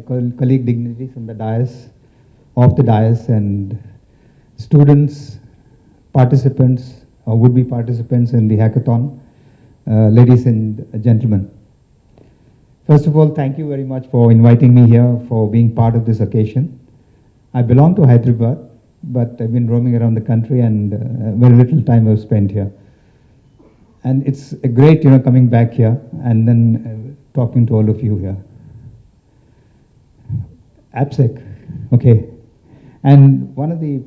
colleague dignitaries on the dais, off the dais, and students, participants, or would-be participants in the hackathon, ladies and gentlemen. First of all, thank you very much for inviting me here, for being part of this occasion. I belong to Hyderabad, but I've been roaming around the country, and very little time I've spent here. And it's great, coming back here and then talking to all of you here. APPSEC, okay. And one of the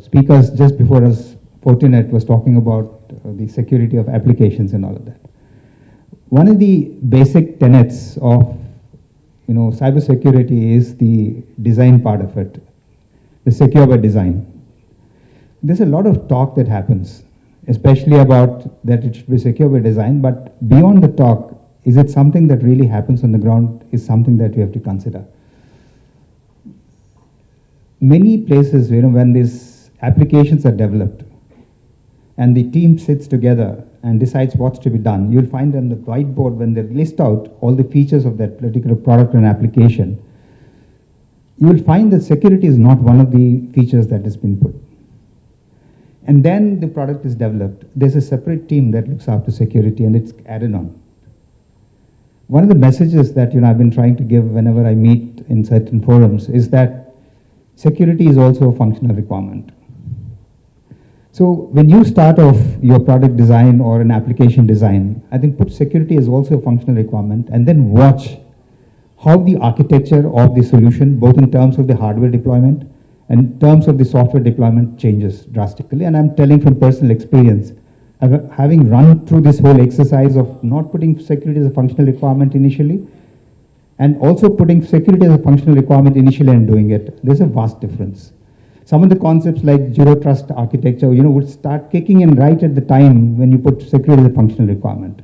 speakers just before us, Fortinet, was talking about the security of applications and all of that. One of the basic tenets of cybersecurity is the design part of it, the secure by design. There's a lot of talk that happens, especially about that it should be secure by design, but beyond the talk, is it something that really happens on the ground is something that we have to consider. Many places, when these applications are developed and the team sits together and decides what's to be done, you'll find on the whiteboard when they list out all the features of that particular product and application, you will find that security is not one of the features that has been put. And then the product is developed. There's a separate team that looks after security, and it's added on. One of the messages that I've been trying to give whenever I meet in certain forums is that security is also a functional requirement. So when you start off your product design or an application design, I think put security as also a functional requirement, and then watch how the architecture of the solution, both in terms of the hardware deployment and in terms of the software deployment, changes drastically. And I'm telling from personal experience, having run through this whole exercise of not putting security as a functional requirement initially, and also putting security as a functional requirement initially and doing it, there's a vast difference. Some of the concepts like zero trust architecture, would start kicking in right at the time when you put security as a functional requirement.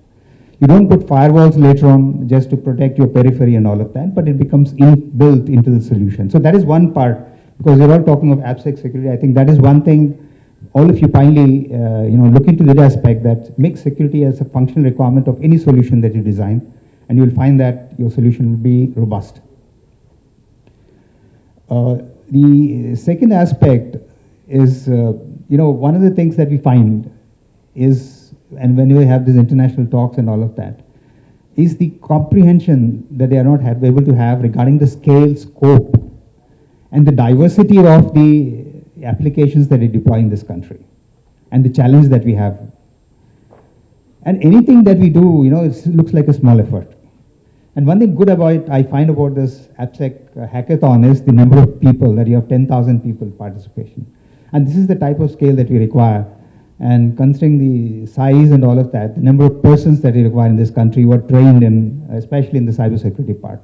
You don't put firewalls later on just to protect your periphery and all of that, but it becomes inbuilt into the solution. So that is one part, because we're all talking of AppSec security. I think that is one thing, all of you kindly, look into that aspect, that make security as a functional requirement of any solution that you design, and you'll find that your solution will be robust. The second aspect is, one of the things that we find is, and when we have these international talks and all of that, is the comprehension that they are not able to have regarding the scale, scope, and the diversity of the applications that we deploy in this country, and the challenge that we have. And anything that we do, it looks like a small effort. And one thing good I find about this APPSEC hackathon is the number of people, that you have 10,000 people participation. And this is the type of scale that we require. And considering the size and all of that, the number of persons that we require in this country who are trained in, especially in the cybersecurity part.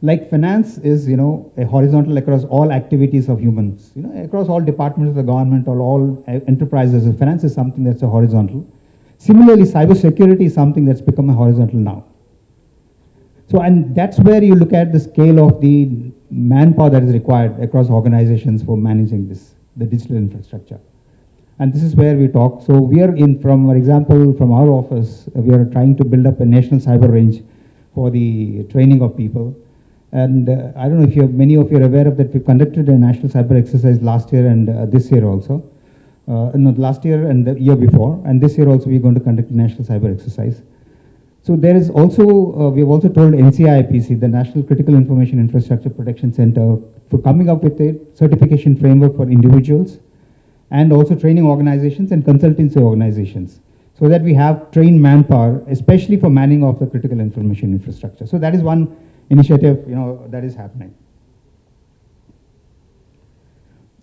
Like finance is, a horizontal across all activities of humans, across all departments of the government or all enterprises. Finance is something that's a horizontal. Similarly, cybersecurity is something that's become a horizontal now. So, and that's where you look at the scale of the manpower that is required across organizations for managing the digital infrastructure. And this is where we talk. So we are for example, from our office, we are trying to build up a national cyber range for the training of people. And I don't know if many of you are aware of that. We conducted a national cyber exercise last year and this year also. Last year and the year before. And this year also we're going to conduct a national cyber exercise. So there is also, we have also told NCIPC, the National Critical Information Infrastructure Protection Center, for coming up with a certification framework for individuals and also training organizations and consultancy organizations, so that we have trained manpower, especially for manning of the critical information infrastructure. So that is one initiative, that is happening.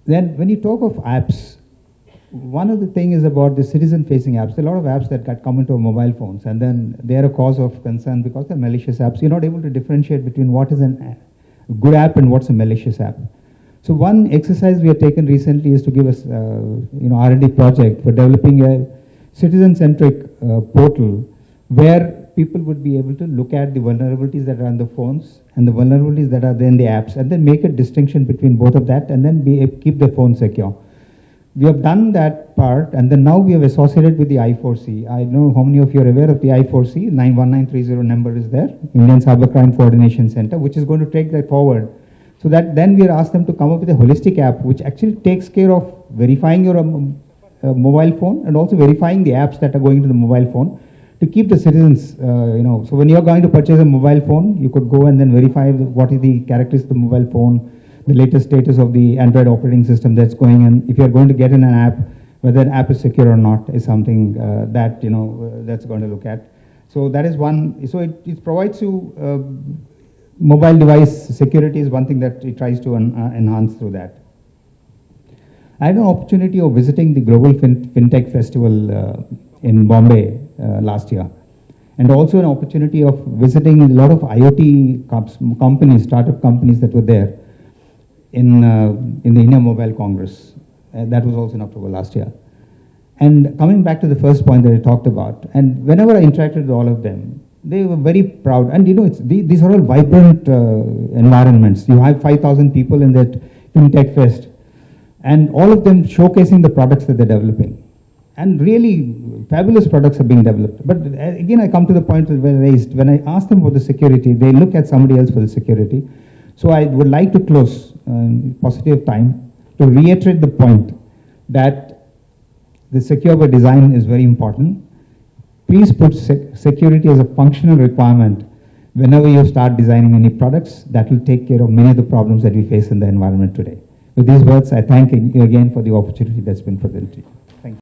Then when you talk of apps, one of the things is about the citizen-facing apps. There are a lot of apps that come into our mobile phones, and then they are a cause of concern because they're malicious apps. You're not able to differentiate between what is a good app and what's a malicious app. So one exercise we have taken recently is to give us, R&D project for developing a citizen-centric portal where people would be able to look at the vulnerabilities that are on the phones and the vulnerabilities that are there in the apps, and then make a distinction between both of that, and then keep the phone secure. We have done that part, and then now we have associated with the I4C. I don't know how many of you are aware of the I4C. 91930 number is there, Indian Cybercrime Coordination Center, which is going to take that forward. So that then we are asked them to come up with a holistic app, which actually takes care of verifying your mobile phone and also verifying the apps that are going to the mobile phone to keep the citizens, so when you're going to purchase a mobile phone, you could go and then verify what is the characteristics of the mobile phone, the latest status of the Android operating system that's going in. If you're going to get in an app, whether an app is secure or not is something that, that's going to look at. So that is one. So it provides you, mobile device security is one thing that it tries to enhance through that. I had an opportunity of visiting the Global FinTech Festival in Bombay last year, and also an opportunity of visiting a lot of IoT companies, startup companies that were there in the India Mobile Congress. That was also in October last year. And coming back to the first point that I talked about, and whenever I interacted with all of them, they were very proud. And these are all vibrant environments. You have 5,000 people in that FinTech Fest, and all of them showcasing the products that they're developing. And really fabulous products are being developed. But again, I come to the point that were raised. When I ask them for the security, they look at somebody else for the security. So I would like to close positive time to reiterate the point that the secure by design is very important. Please put security as a functional requirement whenever you start designing any products. That will take care of many of the problems that we face in the environment today. With these words, I thank you again for the opportunity that's been presented.